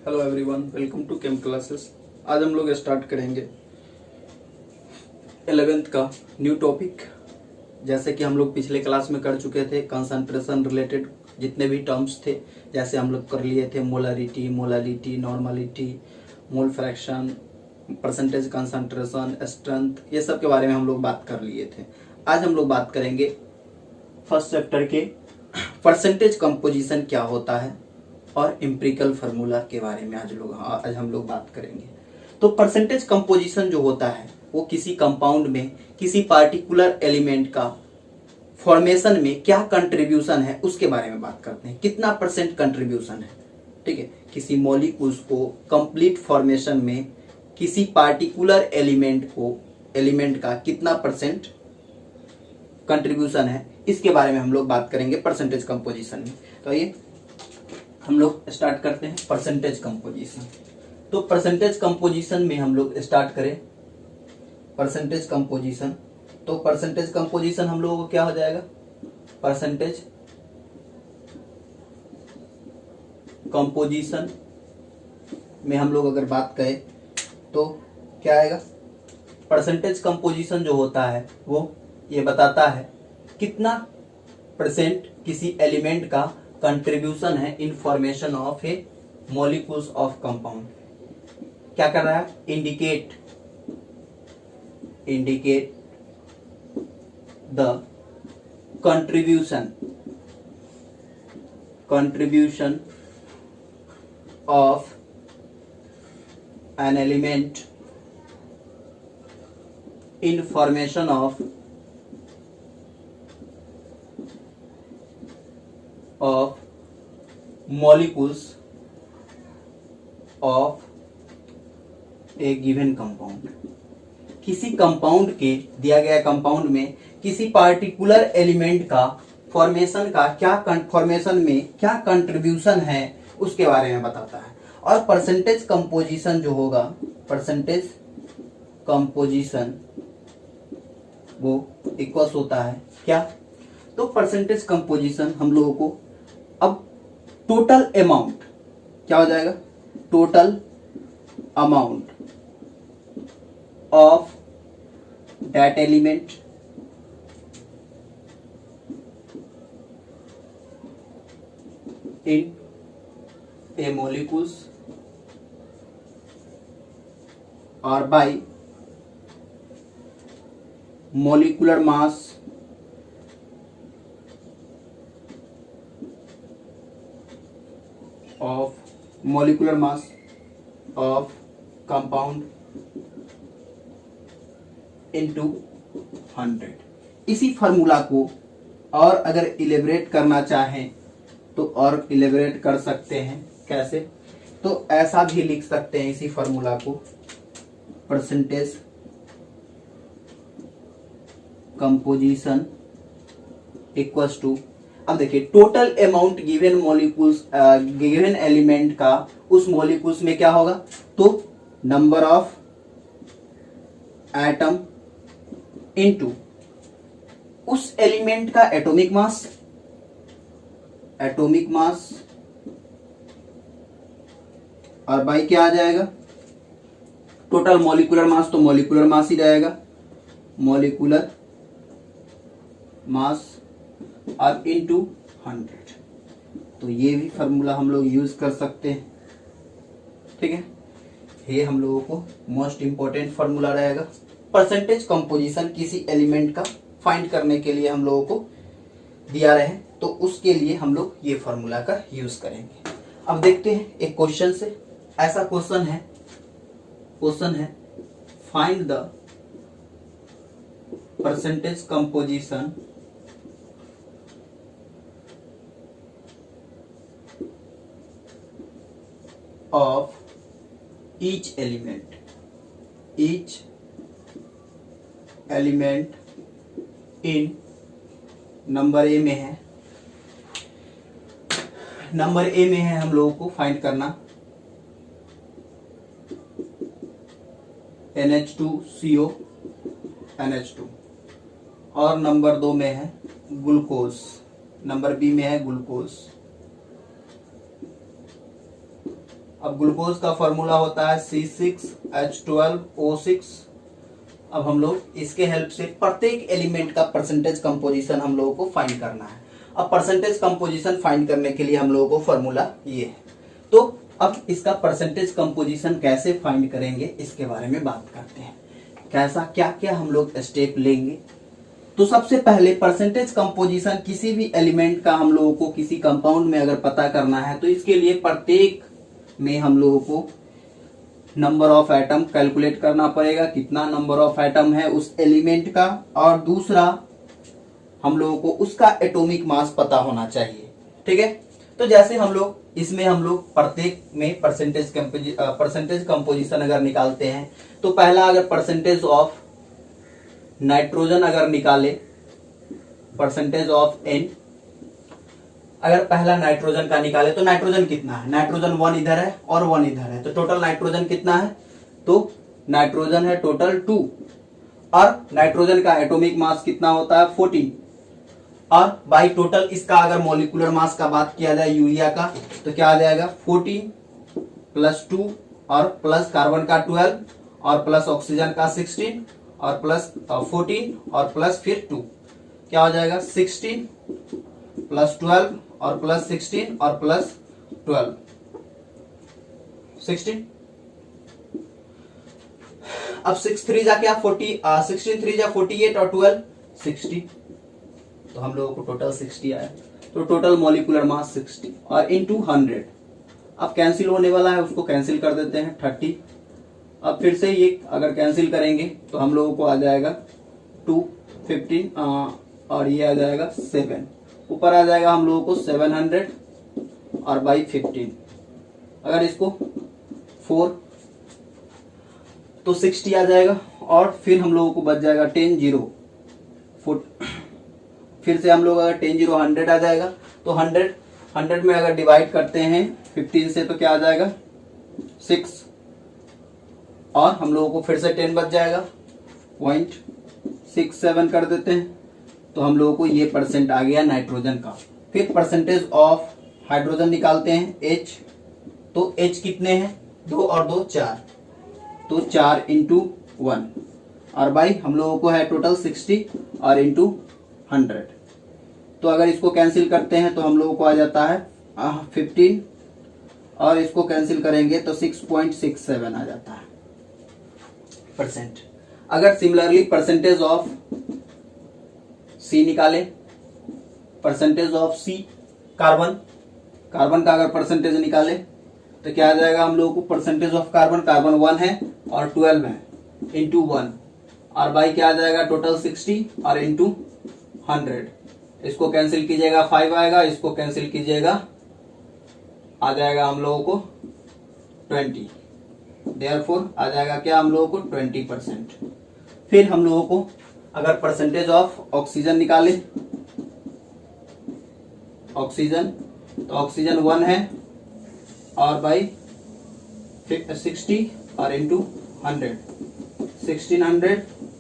Hello everyone, welcome to chem classes. आज हम लोग स्टार्ट करेंगे 11th का न्यू टॉपिक। जैसे कि हम लोग पिछले क्लास में कर चुके थे, कंसंट्रेशन रिलेटेड जितने भी टर्म्स थे, जैसे हम लोग कर लिए थे molarity, molality, normality, mole fraction, percentage concentration, strength, ये सब के बारे में हम लोग बात कर लिए थे। आज हम लोग बात करेंगे फर्स्ट चैप्टर के परसेंटेज कंपोजिशन क्या होता है और एम्पिरिकल फार्मूला के बारे में आज हम लोग बात करेंगे। तो परसेंटेज कंपोजिशन जो होता है वो किसी कंपाउंड में किसी पार्टिकुलर एलिमेंट का फॉर्मेशन में क्या कंट्रीब्यूशन है उसके बारे में बात करते हैं। कितना परसेंट कंट्रीब्यूशन है, ठीक है। किसी मॉलिक्यूल्स को कंप्लीट फॉर्मेशन में किसी पार्टिकुलर एलिमेंट का कितना परसेंट कंट्रीब्यूशन है, इसके बारे में हम लोग बात करेंगे परसेंटेज कंपोजिशन में। तो ये हम लोग स्टार्ट करते हैं परसेंटेज कंपोजिशन। तो परसेंटेज कंपोजिशन में हम लोग स्टार्ट करें परसेंटेज कंपोजिशन। तो परसेंटेज कंपोजिशन हम लोगों को क्या हो जाएगा, परसेंटेज कंपोजिशन में हम लोग अगर बात करें तो क्या आएगा, परसेंटेज कंपोजिशन जो होता है वो ये बताता है कितना परसेंट किसी एलिमेंट का कंट्रीब्यूशन है in formation of A molecules of compound. क्या कर रहा है, indicate the contribution of an element in formation of molecules of a given compound। किसी कंपाउंड के दिया गया कंपाउंड में किसी पार्टिकुलर एलिमेंट का फॉर्मेशन में क्या कंट्रीब्यूशन है उसके बारे में बताता है। और परसेंटेज कंपोजिशन जो होगा, परसेंटेज कंपोजिशन वो इक्वल्स होता है क्या, तो परसेंटेज कंपोजिशन हम लोगों को अब टोटल अमाउंट क्या हो जाएगा, total amount of that element in A molecules और bye molecular mass of compound into 100। इसी फार्मूला को और अगर इलेबरेट करना चाहें तो और इलेबरेट कर सकते हैं। कैसे, तो ऐसा भी लिख सकते हैं इसी फार्मूला को, परसेंटेज कंपोजिशन इक्वल्स टू, अब देखिए total amount given molecules given element का उस मॉलिक्यूल्स में क्या होगा, तो नंबर ऑफ एटम इनटू उस एलिमेंट का एटॉमिक मास और बाई क्या आ जाएगा, टोटल मॉलिक्यूलर मास, तो मॉलिक्यूलर मास ही रहेगा, मॉलिक्यूलर मास और इनटू 100। तो ये भी फार्मूला हम लोग यूज कर सकते हैं, ठीक है। ये हम लोगों को मोस्ट इंपॉर्टेंट फार्मूला रहेगा। परसेंटेज कंपोजिशन किसी एलिमेंट का फाइंड करने के लिए हम लोगों को दिया रहे तो उसके लिए हम लोग ये फार्मूला का यूज करेंगे। अब देखते हैं एक क्वेश्चन से, ऐसा क्वेश्चन है find the percentage composition of each element in number A में है, हम लोगों को फाइंड करना NH2CO NH2, और नंबर 2 में है ग्लूकोज, नंबर बी में है ग्लूकोज, अब ग्लूकोज का फॉर्मूला होता है C6H12O6। अब हम लोग इसके हेल्प से प्रत्येक एलिमेंट का परसेंटेज कंपोजिशन हम लोगों को फाइंड करना है। अब परसेंटेज कंपोजिशन फाइंड करने के लिए हम लोगों को फॉर्मूला ये है। तो अब इसका परसेंटेज कंपोजिशन कैसे फाइंड करेंगे इसके बारे में बात करते हैं। कैसा क्या क्या हम लोग स्टेप लेंगे। तो सबसे पहले परसेंटेज कंपोजिशन किसी भी एलिमेंट का हम लोगों को किसी कंपाउंड में अगर पता करना है तो इसके लिए प्रत्येक में हम लोगों को नंबर ऑफ एटम कैलकुलेट करना पड़ेगा, कितना नंबर ऑफ एटम है उस एलिमेंट का, और दूसरा हम लोगों को उसका एटॉमिक मास पता होना चाहिए। ठीक है, तो जैसे हम लोग इसमें हम लोग प्रत्येक में परसेंटेज कंपोजिशन अगर निकालते हैं तो पहला अगर परसेंटेज ऑफ नाइट्रोजन अगर निकाले, परसेंटेज ऑफ N अगर पहला नाइट्रोजन का निकाले तो नाइट्रोजन कितना है, नाइट्रोजन 1 इधर है और 1 इधर है, तो टोटल नाइट्रोजन कितना है, तो नाइट्रोजन है टोटल 2, और नाइट्रोजन का एटॉमिक मास कितना होता है 14, और बाई टोटल इसका अगर मॉलिक्यूलर मास का बात किया जाए यूरिया का तो क्या आ जाएगा 14 प्लस 2 और प्लस कार्बन का 12 और प्लस ऑक्सीजन का 16 और प्लस 14 और प्लस फिर 2, क्या हो जाएगा 16 प्लस 12 और प्लस 16 और प्लस 12 16। अब 6 3 जा क्या 16 3 जा 48 और 12 60, तो हम लोगों को टोटल 60 आया। तो टोटल मॉलिक्यूलर मास 60 और इनटू 100। अब कैंसिल होने वाला है उसको कैंसिल कर देते हैं 30। अब फिर से ये अगर कैंसिल करेंगे तो हम लोगों को आ जाएगा 2 15 और ये आ जाएगा 7, ऊपर आ जाएगा हम लोगों को 700 और बाई 15, अगर इसको 4 तो 60 आ जाएगा, और फिर हम लोगों को बच जाएगा 10 0 फिर से हम लोग अगर 10 0 100 आ जाएगा, तो 100 में अगर डिवाइड करते हैं 15 से तो क्या आ जाएगा 6, और हम लोगों को फिर से 10 बच जाएगा 0.67 कर देते हैं, तो हम लोगों को ये परसेंट आ गया नाइट्रोजन का। फिर परसेंटेज ऑफ हाइड्रोजन निकालते हैं H, तो H कितने हैं 2 और 2 4, तो 4 इंटू 1, और बाई हम लोगों को है टोटल 60 और इंटू 100, तो अगर इसको कैंसिल करते हैं तो हम लोगों को आ जाता है 15, और इसको कैंसिल करेंगे तो 6.67 आ जाता है परसेंट। अगर सिमिलरली परसेंटेज ऑफ C निकाले, परसेंटेज ऑफ C कार्बन का अगर परसेंटेज निकाले तो क्या आ जाएगा हम लोगों को परसेंटेज ऑफ कार्बन 1 है और 12 है इंटू 1, और बाई क्या आ जाएगा टोटल 60 और इंटू 100, इसको कैंसिल कीजिएगा 5 आएगा, इसको कैंसिल कीजिएगा आ जाएगा हम लोगों को 20, देयरफॉर आ जाएगा क्या हम लोगों को 20%। फिर हम लोगों को अगर परसेंटेज ऑफ ऑक्सीजन निकाले, ऑक्सीजन तो ऑक्सीजन 1 है और बाई 60 और इंटू 100 1600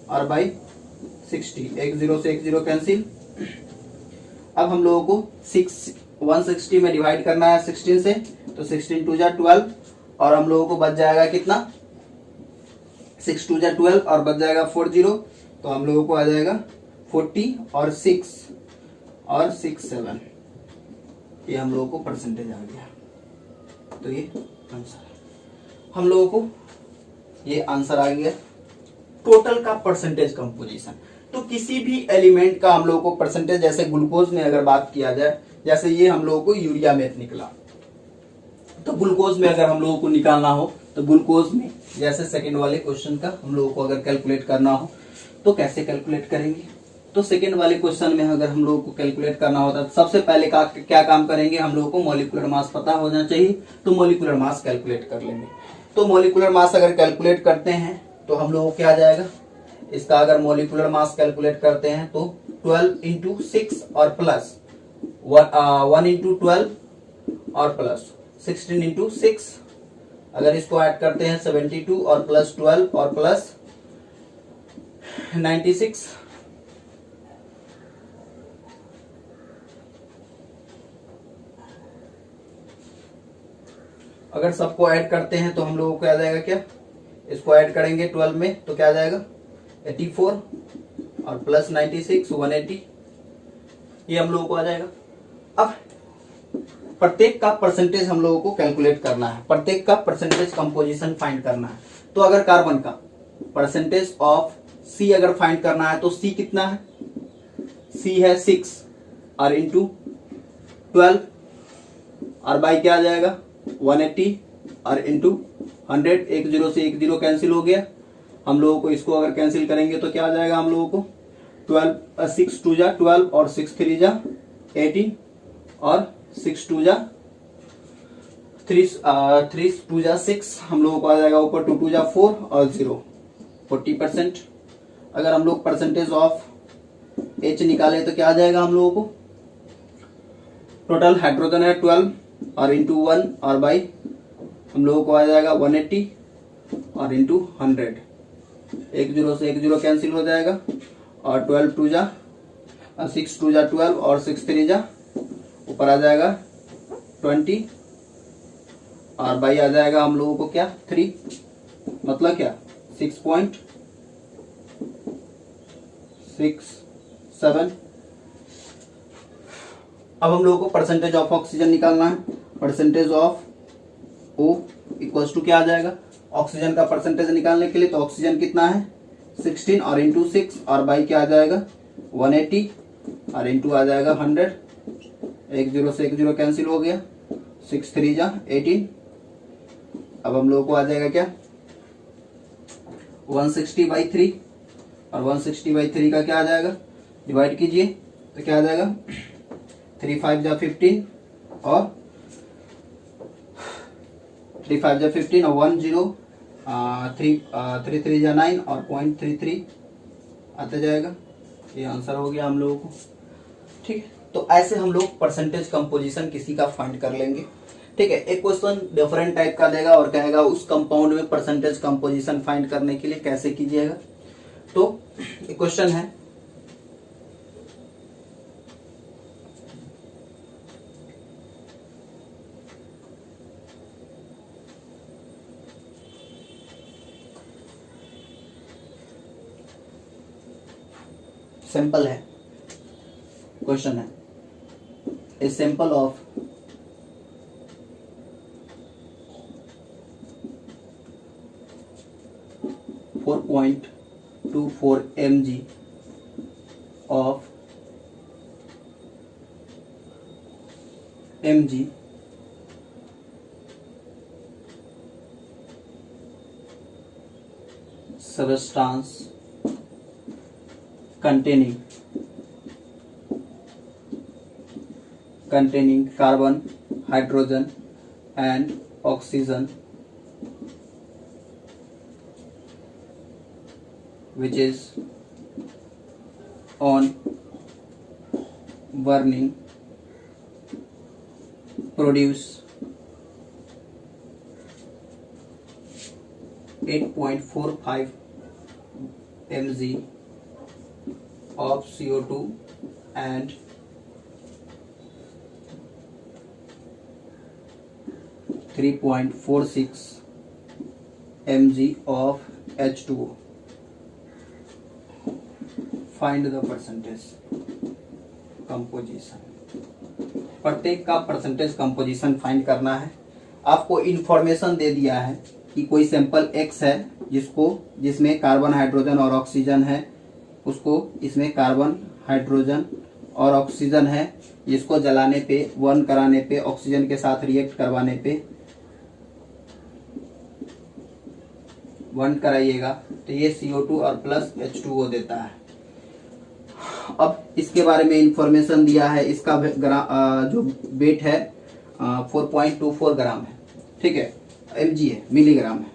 और बाई 60, एक जीरो से एक जीरो कैंसिल। अब हम लोगों को 160 में डिवाइड करना है 16 से, तो 16 2 जा 12, और हम लोगों को बच जाएगा कितना 6 2 जा 12 और बच जाएगा 40, तो हम लोगों को आ जाएगा 40 और 6 और 6 7, ये हम लोगों को परसेंटेज आ गया। तो ये आंसर है, हम लोगों को ये आंसर आ गया टोटल का परसेंटेज कंपोजिशन। तो किसी भी एलिमेंट का हम लोगों को परसेंटेज, जैसे ग्लूकोज में अगर बात किया जाए, जैसे ये हम लोगों को यूरिया में निकला, तो ग्लूकोज में अगर हम लोगों को निकालना हो तो ग्लूकोज में जैसे सेकंड वाले क्वेश्चन का हम लोगों को अगर कैलकुलेट करना हो तो कैसे कैलकुलेट करेंगे। तो सेकंड वाले क्वेश्चन में अगर हम लोगों को कैलकुलेट करना होता है तो सबसे पहले क्या काम करेंगे, हम लोगों को मॉलिक्यूलर मास पता होना चाहिए, तो मॉलिक्यूलर मास कैलकुलेट कर लेंगे। तो मॉलिक्यूलर मास अगर कैलकुलेट करते हैं तो हम लोगों को क्या आ जाएगा, इसका अगर मॉलिक्यूलर मास कैलकुलेट करते हैं तो 12 इंटू 6 और प्लस 1 इंटू 12 और प्लस 16 इंटू 6, अगर इसको ऐड करते हैं 72 और प्लस 12 और प्लस 96, अगर सबको ऐड करते हैं तो हम लोगों को आ जाएगा क्या, इसको ऐड करेंगे 12 में तो क्या आ जाएगा 84 और प्लस 96 180, ये हम लोगों को आ जाएगा। अब प्रत्येक का परसेंटेज हम लोगों को कैलकुलेट करना है, प्रत्येक का परसेंटेज कंपोजिशन फाइंड करना है। तो अगर कार्बन का परसेंटेज ऑफ सी अगर फाइंड करना है तो सी कितना है, सी है 6 और इंटू 12 और बाई क्या आ जाएगा 180 और इंटू 100, एक जीरो से एक जीरो कैंसिल हो गया। हम लोगों को इसको अगर कैंसिल करेंगे तो क्या आ जाएगा हम लोगों को 6 2 जा 12 और 6 3 जा 18 और 6 2 जा 3 2 जा 6, हम लोगों को आ जाएगा ऊपर 2 2 जा 4 और 0 40%। अगर हम लोग परसेंटेज ऑफ H निकाले तो क्या आ जाएगा हम लोगों को, टोटल हाइड्रोजन है 12 और इंटू 1 और बाई हम लोगों को आ जाएगा 180 और इंटू 100, एक जीरो से एक जीरो कैंसिल हो जाएगा और 12 2 जा 6 2 जा 12 और 6 3 जा ऊपर आ जाएगा 20 और बाई आ जाएगा हम लोगों को क्या 3, मतलब क्या 6.67। अब हम लोगों को परसेंटेज ऑफ ऑक्सीजन निकालना है। Percentage of O equals to क्या आ जाएगा, ऑक्सीजन का परसेंटेज निकालने के लिए तो ऑक्सीजन कितना है 16 और इंटू 6 और बाई क्या आ जाएगा 180 और इंटू आ जाएगा 100, एक जीरो से एक जीरो कैंसिल हो गया 6 3 जा 18। अब हम लोगों को आ जाएगा क्या 160/3 और 160/3 का क्या आ जाएगा, डिवाइड कीजिए तो क्या आ जाएगा 3 5 जा 15 और 3 5 जा 15 और 1 0 3 3 जा 9 और 0.33 आता जाएगा। ये आंसर हो गया हम लोगों को। ठीक है, तो ऐसे हम लोग परसेंटेज कंपोजिशन किसी का फाइंड कर लेंगे। ठीक है, एक क्वेश्चन डिफरेंट टाइप का देगा और कहेगा उस कंपाउंड में परसेंटेज कंपोजिशन फाइंड करने के लिए कैसे कीजिएगा। तो एक क्वेश्चन है, सिंपल है क्वेश्चन है, a sample of 4.24 mg of substance containing carbon, hydrogen and oxygen which is on burning produce 8.45 mg of CO2 and 3.46 mg of H2O. Find the percentage composition. प्रत्येक का परसेंटेज कंपोजिशन फाइंड करना है। आपको information दे दिया है कि कोई sample X है जिसमें कार्बन हाइड्रोजन और ऑक्सीजन है, उसको इसमें कार्बन हाइड्रोजन और ऑक्सीजन है, जिसको जलाने पे 1 कराने पे ऑक्सीजन के साथ रिएक्ट करवाने पे 1 कराइएगा तो ये CO2 और प्लस H2O देता है। अब इसके बारे में इंफॉर्मेशन दिया है, इसका जो वेट है 4.24 ग्राम है। ठीक है, mg है, मिलीग्राम है,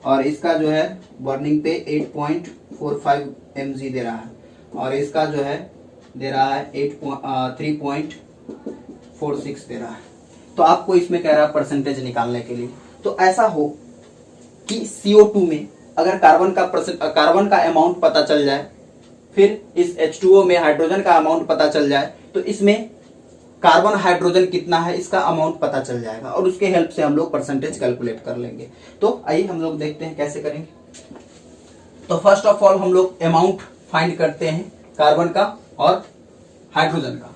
और इसका जो है बर्निंग पे 8.45 mg दे रहा है और इसका जो है दे रहा है 3.46 दे रहा है। तो आपको इसमें कह रहा है परसेंटेज निकालने के लिए। तो ऐसा हो कि CO2 में अगर कार्बन का अमाउंट पता चल जाए, फिर इस H2O में हाइड्रोजन का अमाउंट पता चल जाए, तो इसमें कार्बन हाइड्रोजन कितना है इसका अमाउंट पता चल जाएगा और उसके हेल्प से हम लोग परसेंटेज कैलकुलेट कर लेंगे। तो आइए हम लोग देखते हैं कैसे करेंगे। तो फर्स्ट ऑफ ऑल हम लोग अमाउंट फाइंड करते हैं कार्बन का और हाइड्रोजन का।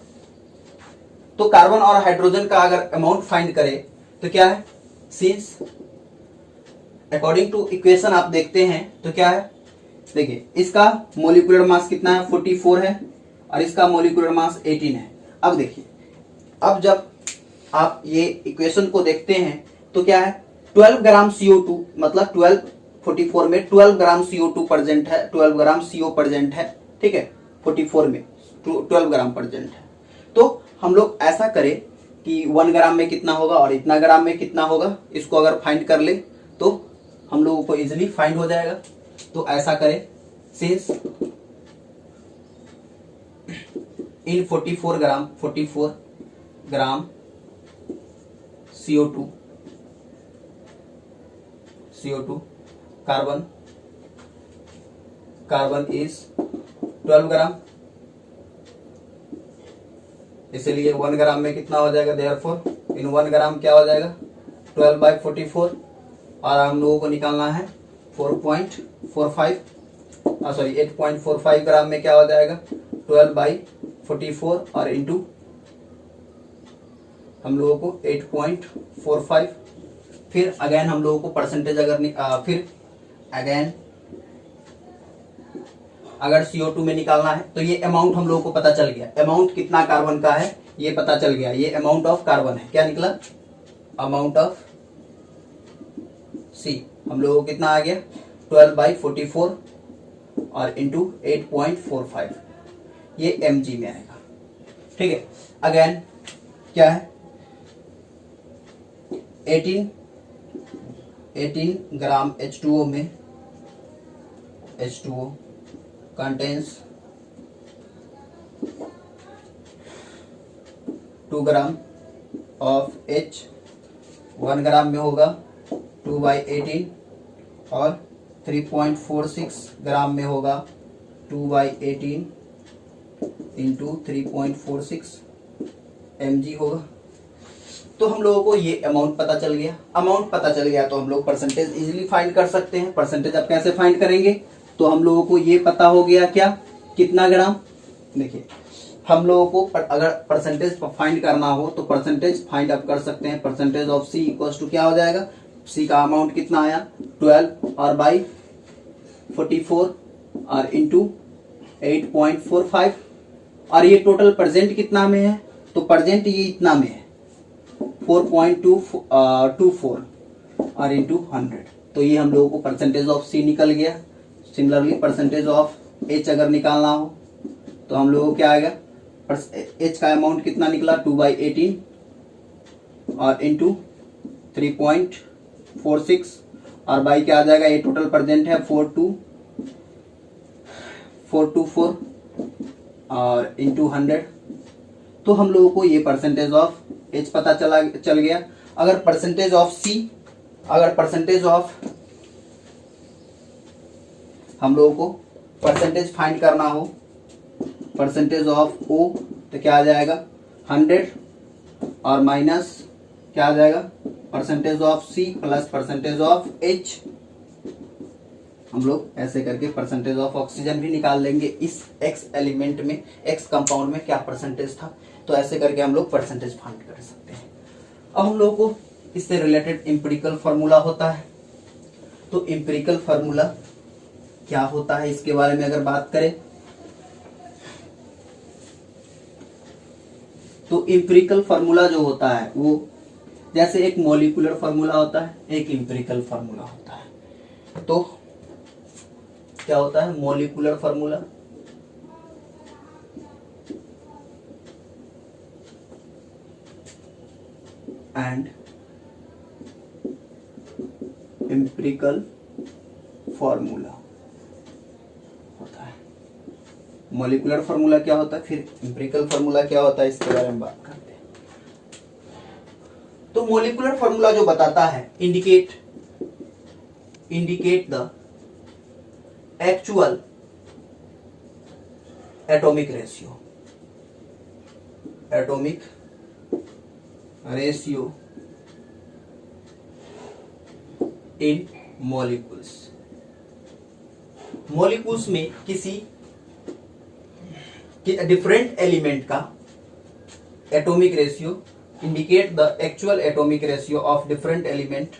तो कार्बन और हाइड्रोजन का अगर अमाउंट फाइंड करें तो क्या है, सिंस अकॉर्डिंग टू इक्वेशन आप देखते हैं तो क्या है, देखिए इसका मोलिकुलर मास कितना है 44 है और इसका मोलिकुलर मास 18 है। अब देखिए, अब जब आप ये इक्वेशन को देखते हैं तो क्या है 12 ग्राम CO2 मतलब 44 में 12 ग्राम CO2 प्रेजेंट है, 12 ग्राम CO प्रेजेंट है, ठीक है, 44 में 12 ग्राम प्रेजेंट है। तो हम लोग ऐसा करें कि 1 ग्राम में कितना होगा और इतना ग्राम में कितना होगा, इसको अगर फाइंड कर ले तो हम लोगों को इजिली फाइंड हो जाएगा। तो ऐसा करें, since in 44 gram CO2 carbon is 12 ग्राम, इसलिए 1 ग्राम में कितना हो जाएगा, देयरफॉर इन 1 ग्राम क्या हो जाएगा 12/44 और हम लोगों को निकालना है 8.45 ग्राम में क्या हो जाएगा 12/44 और इंटू हम लोगों को 8.45। फिर अगेन हम लोगों को परसेंटेज अगर CO2 में निकालना है तो ये अमाउंट हम लोगों को पता चल गया, अमाउंट कितना कार्बन का है ये पता चल गया, ये अमाउंट ऑफ कार्बन है, क्या निकला अमाउंट ऑफ C हम लोगों को कितना आ गया 12/44 और इंटू 8.45, ये mg में आएगा, ठीक है। अगेन क्या है 18 ग्राम H2O में H2O contains 2 gram of H, 1 ग्राम में होगा 2/18 और 3.46 ग्राम में होगा 2/18 इंटू 3.46 mg होगा। तो हम लोगों को ये अमाउंट पता चल गया, अमाउंट पता चल गया तो हम लोग परसेंटेज इजीली फाइंड कर सकते हैं। परसेंटेज अब कैसे फाइंड करेंगे, तो हम लोगों को ये पता हो गया क्या कितना ग्राम, देखिए हम लोगों को अगर परसेंटेज फाइंड करना हो तो परसेंटेज फाइंड अप कर सकते हैं। Percentage of C equals to क्या हो जाएगा, C का अमाउंट कितना आया 12 और बाई 44 और इंटू 8.45 और ये टोटल प्रेजेंट कितना में है, तो प्रेजेंट ये इतना में है 4.24 और इंटू 100, तो ये हम लोगों को परसेंटेज ऑफ C निकल गया। सिमिलरली परसेंटेज ऑफ H अगर निकालना हो तो हम लोगों को क्या आएगा, H का अमाउंट कितना निकला 2/18 और इंटू 3.46 और बाई क्या आ जाएगा, ये टोटल प्रेजेंट है 424 और इंटू 100, तो हम लोगों को ये परसेंटेज ऑफ H पता चल गया। अगर परसेंटेज ऑफ C, अगर परसेंटेज ऑफ हम लोगों को परसेंटेज फाइंड करना हो, परसेंटेज ऑफ O तो क्या आ जाएगा 100 और माइनस क्या आ जाएगा percentage of C plus percentage of H। हम लोग ऐसे करके परसेंटेज ऑफ ऑक्सीजन भी निकाल लेंगे, इस X एलिमेंट में, X कंपाउंड में क्या परसेंटेज था, तो ऐसे करके हम लोग परसेंटेज फाइंड कर सकते हैं। अब हम लोगों को इससे रिलेटेड एम्पिरिकल फार्मूला होता है, तो एम्पिरिकल फार्मूला क्या होता है इसके बारे में अगर बात करें तो एम्पिरिकल फार्मूला जो होता है वो जैसे एक मॉलिक्यूलर फार्मूला होता है, एक एम्पिरिकल फार्मूला होता है। तो क्या होता है molecular formula, and empirical formula होता है। मॉलिक्यूलर फार्मूला क्या होता है, फिर एम्पिरिकल फार्मूला क्या होता है, इसके बारे में बात करते हैं। तो मॉलिक्यूलर फार्मूला जो बताता है indicate the actual atomic ratio in molecules. Molecules में किसी डिफरेंट एलिमेंट का atomic ratio indicate the actual atomic ratio of different element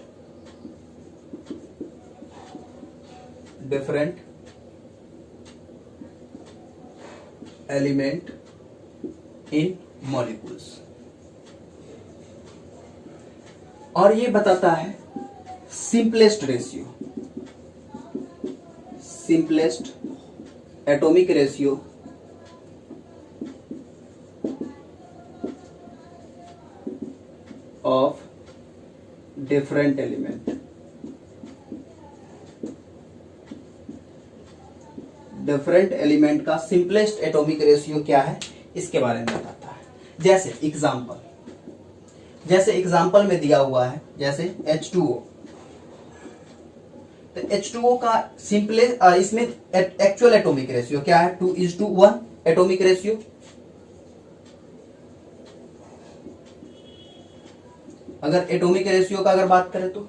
in molecules. और ये बताता है simplest atomic ratio of different element. Different element का सिंपलेस्ट एटॉमिक रेशियो क्या है, इसके बारे में बताता है। जैसे एग्जाम्पल में दिया हुआ है, जैसे H2O। तो H2O का सिंपलेस्ट इसमें एक्चुअल एटॉमिक रेशियो क्या है, 2:1 एटॉमिक रेशियो। अगर एटॉमिक रेशियो का अगर बात करें तो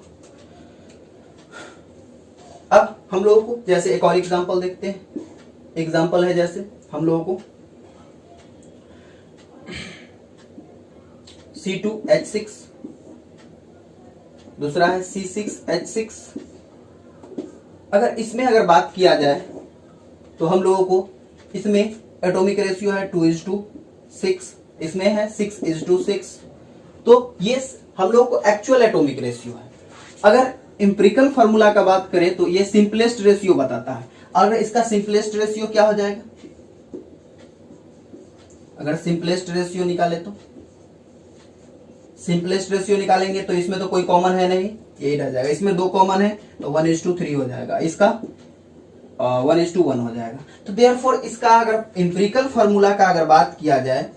अब हम लोगों को जैसे एक और एग्जांपल देखते हैं। एग्जांपल है जैसे हम लोगों को C2H6, दूसरा है C6H6। अगर इसमें अगर बात किया जाए तो हम लोगों को इसमें एटॉमिक रेशियो है 2:6, इसमें है 6:6। तो ये हम लोगों को एक्चुअल एटॉमिक रेशियो है। अगर इंपेरिकल फार्मूला का बात करें तो ये सिंपलेस्ट रेशियो बताता है। अगर इसका सिंपलेस्ट रेशियो क्या हो जाएगा, अगर सिंपलेस्ट रेशियो निकाले तो सिंपलेस्ट रेशियो निकालेंगे तो इसमें तो कोई कॉमन है नहीं, यही रह जाएगा। इसमें 2 कॉमन है तो 1:3 हो जाएगा, इसका 1:1 हो जाएगा। तो देयरफॉर इसका अगर इंपेरिकल फार्मूला का अगर बात किया जाए,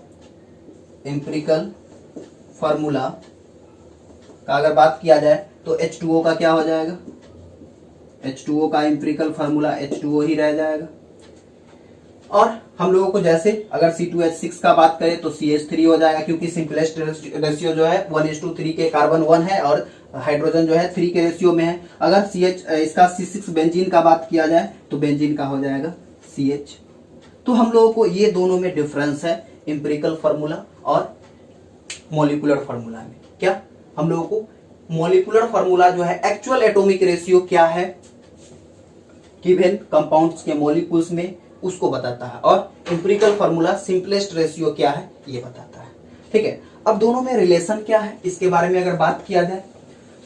इंपेरिकल फार्मूला का अगर बात किया जाए तो H2O का क्या हो जाएगा, H2O का इंपेरिकल फार्मूला H2O ही रह जाएगा। और हम लोगों को जैसे अगर C2H6 का बात करें तो CH3 हो जाएगा, क्योंकि सिंपलेस्ट रेशियो जो है 1:3 के कार्बन 1 है और हाइड्रोजन जो है 3 के रेशियो में है। अगर इसका C6 बेंजीन का बात किया जाए तो बेंजीन का हो जाएगा CH। तो हम लोगों को ये दोनों में डिफरेंस है, इंपेरिकल फार्मूला और मॉलिक्यूलर फार्मूला में। क्या हम लोगों को मॉलिक्यूलर फार्मूला जो है एक्चुअल एटॉमिक रेशियो क्या है गिवन कंपाउंड्स के मॉलिक्यूल्स में, उसको बताता है, और इंपेरिकल फार्मूला सिंपलेस्ट रेशियो क्या है ये बताता है। ठीक है, अब दोनों में रिलेशन क्या है इसके बारे में अगर बात किया जाए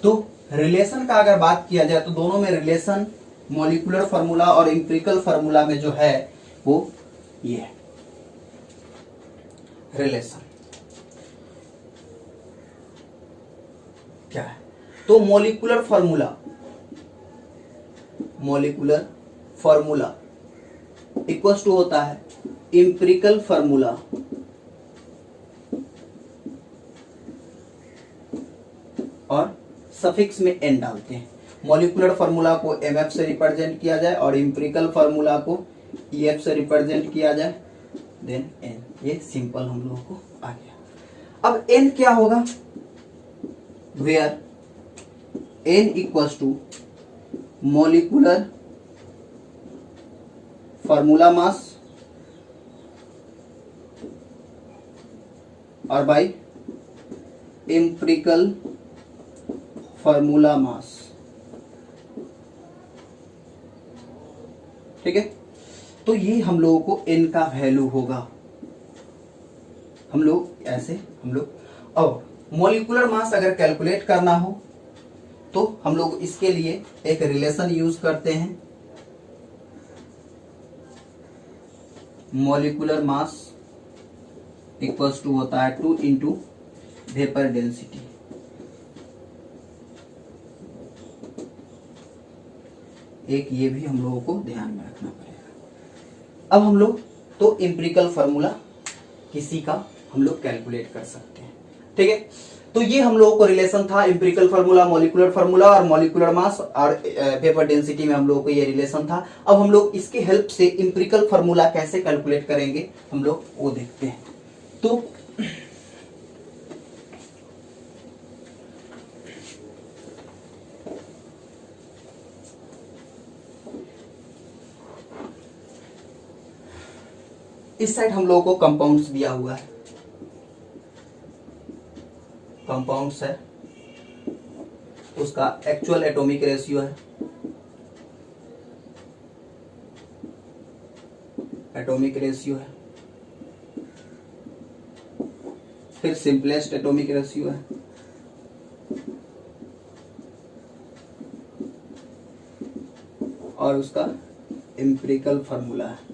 तो रिलेशन का अगर बात किया जाए तो दोनों में रिलेशन मॉलिक्यूलर फार्मूला और इंपेरिकल फार्मूला में जो है वो ये है रिलेशन क्या है। तो मॉलिक्यूलर फार्मूला इक्वल्स टू होता है इंपेरिकल फार्मूला और सफिक्स में n डालते हैं। मॉलिक्यूलर फार्मूला को mf से रिप्रेजेंट किया जाए और इंपेरिकल फार्मूला को ef से रिप्रेजेंट किया जाए, देन n। ये सिंपल हम लोगों को आ गया। अब n क्या होगा, where n equals to molecular formula mass और बाय इंपेरिकल फार्मूला मास। ठीक है, तो ये हम लोगों को n का वैल्यू होगा। हम लोग और मॉलिक्यूलर मास अगर कैलकुलेट करना हो तो हम लोग इसके लिए एक रिलेशन यूज करते हैं, मॉलिक्यूलर मास इक्वल्स टू होता है 2 इंटू वेपर डेंसिटी। एक ये भी हम लोगों को ध्यान में रखना पड़ेगा। अब हम लोग तो इंपेरिकल फार्मूला किसी का हम लोग कैलकुलेट कर सकते हैं। ठीक है, तो ये हम लोगों को रिलेशन था इंपेरिकल फार्मूला, मॉलिक्यूलर फार्मूला और मॉलिक्यूलर मास और वेपर डेंसिटी में हम लोगों को ये रिलेशन था। अब हम लोग इसकी हेल्प से इंपेरिकल फार्मूला कैसे कैलकुलेट करेंगे हम लोग वो देखते हैं। तो इस साइड हम लोगों को कंपाउंड्स दिया हुआ है, कंपाउंड्स है, उसका एक्चुअल एटॉमिक रेशियो है, एटॉमिक रेशियो है, फिर सिंपलेस्ट एटॉमिक रेशियो है, और उसका एम्पिरिकल फार्मूला है।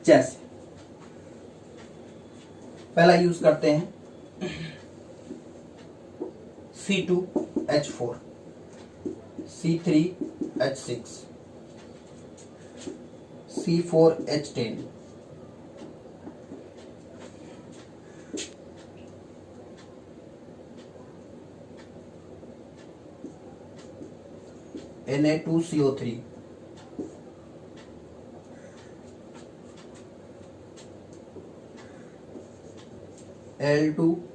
जैसे पहला यूज करते हैं C2H4, C3H6, C4H10, Na2CO3, L2Cl6,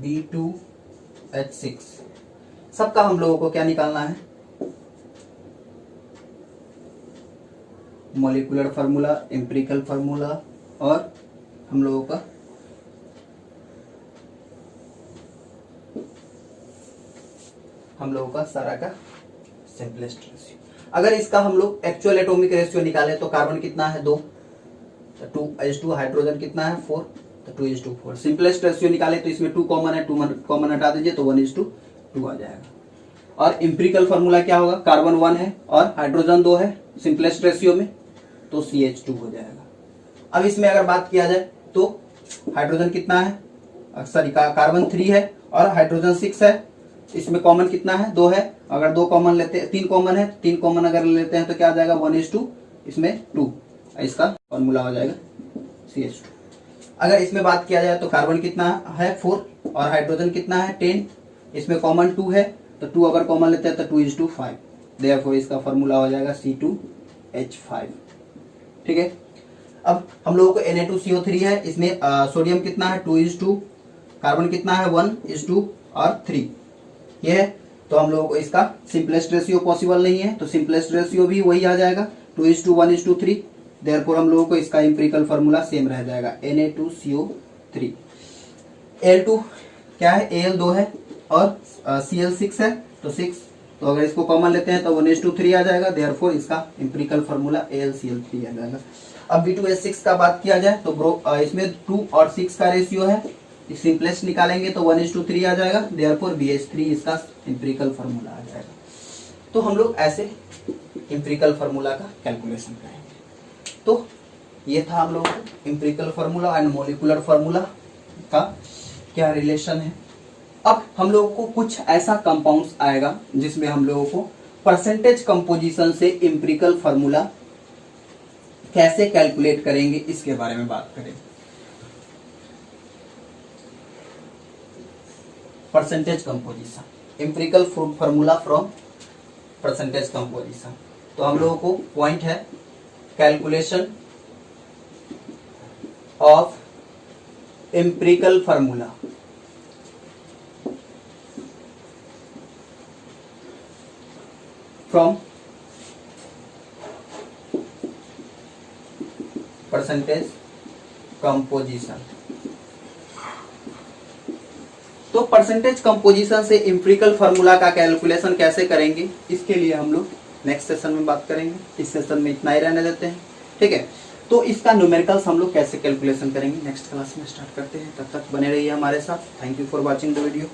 B2H6। सबका हम लोगों को क्या निकालना है, मॉलिक्यूलर फार्मूला, एम्पिरिकल फार्मूला, और हम लोगों का सारा का सिंपलेस्ट रेशियो। अगर इसका हम लोग एक्चुअल एटॉमिक रेशियो निकाले तो कार्बन कितना है 2, तो 2H2, हाइड्रोजन कितना है 4, तो 2:4। सिंपलेस्ट रेशियो निकाले तो इसमें 2 कॉमन है, 2 कॉमन हटा दीजिए तो 1:2 आ जाएगा। और एम्पिरिकल फार्मूला क्या होगा, कार्बन 1 है और हाइड्रोजन 2 है सिंपलेस्ट रेशियो में, तो CH2 हो जाएगा। अब इसमें अगर बात किया जाए तो हाइड्रोजन कितना है, सॉरी कार्बन 3 है और हाइड्रोजन 6 है, इसमें कॉमन कितना है 2 है। अगर 2 कॉमन लेते हैं, 3 कॉमन है, 3 कॉमन अगर लेते हैं तो क्या आ जाएगा 1:2, इसमें 2, इसका फॉर्मूला हो जाएगा CH2। अगर इसमें बात किया जाए तो कार्बन कितना है 4 और हाइड्रोजन कितना है 10, इसमें कॉमन 2 है, तो 2 अगर कॉमन लेते हैं तो 2:5, देयरफॉर इसका फॉर्मूला हो जाएगा C2H5। ठीक है। अब हम लोगों को Na2CO3 है, इसमें सोडियम कितना है 2:2, कार्बन कितना है 1:2 और 3 ये है, तो हम लोगों को इसका सिंपलेस्ट रेशियो पॉसिबल नहीं है, तो सिंपलेस्ट रेशियो भी वही आ जाएगा 2:1:3। देयरफॉर हम लोगों को इसका एम्पिरिकल फार्मूला सेम रह जाएगा Na2CO3। Al2 क्या है, Al2 है और Cl6 है, तो 6, तो अगर इसको कॉमन लेते हैं तो 1:3 आ जाएगा, देयरफॉर इसका एम्पिरिकल फार्मूला AlCl3 आ जाएगा। अब B2H6 का बात किया जाए तो इसमें 2 और 6 का रेशियो है, सिंपलेस्ट निकालेंगे तो 1:3 आ जाएगा, देयरफॉर BH3 इसका एम्पिरिकल फार्मूला आ जाएगा। तो हम लोग ऐसे एम्पिरिकल फार्मूला का कैलकुलेशन करेंगे। तो ये था हम लोग empirical formula and molecular formula का क्या रिलेशन है। अब हम लोगों को कुछ ऐसा कंपाउंड्स आएगा जिसमें हम लोगों को परसेंटेज कंपोजिशन से एम्पिरिकल फार्मूला कैसे कैलकुलेट करेंगे इसके बारे में बात करेंगे। Percentage composition, empirical formula from percentage composition. तो हम लोगों को पॉइंट है calculation of empirical formula from percentage composition. तो परसेंटेज कंपोजिशन से एम्पिरिकल फार्मूला का कैलकुलेशन कैसे करेंगे इसके लिए हम लोग नेक्स्ट सेशन में बात करेंगे। इस सेशन में इतना ही रहने देते हैं, ठीक है। तो इसका न्यूमेरिकल्स हम लोग कैसे कैलकुलेशन करेंगे नेक्स्ट क्लास में स्टार्ट करते हैं। तब तक बने रहिए हमारे साथ। Thank you for watching the video.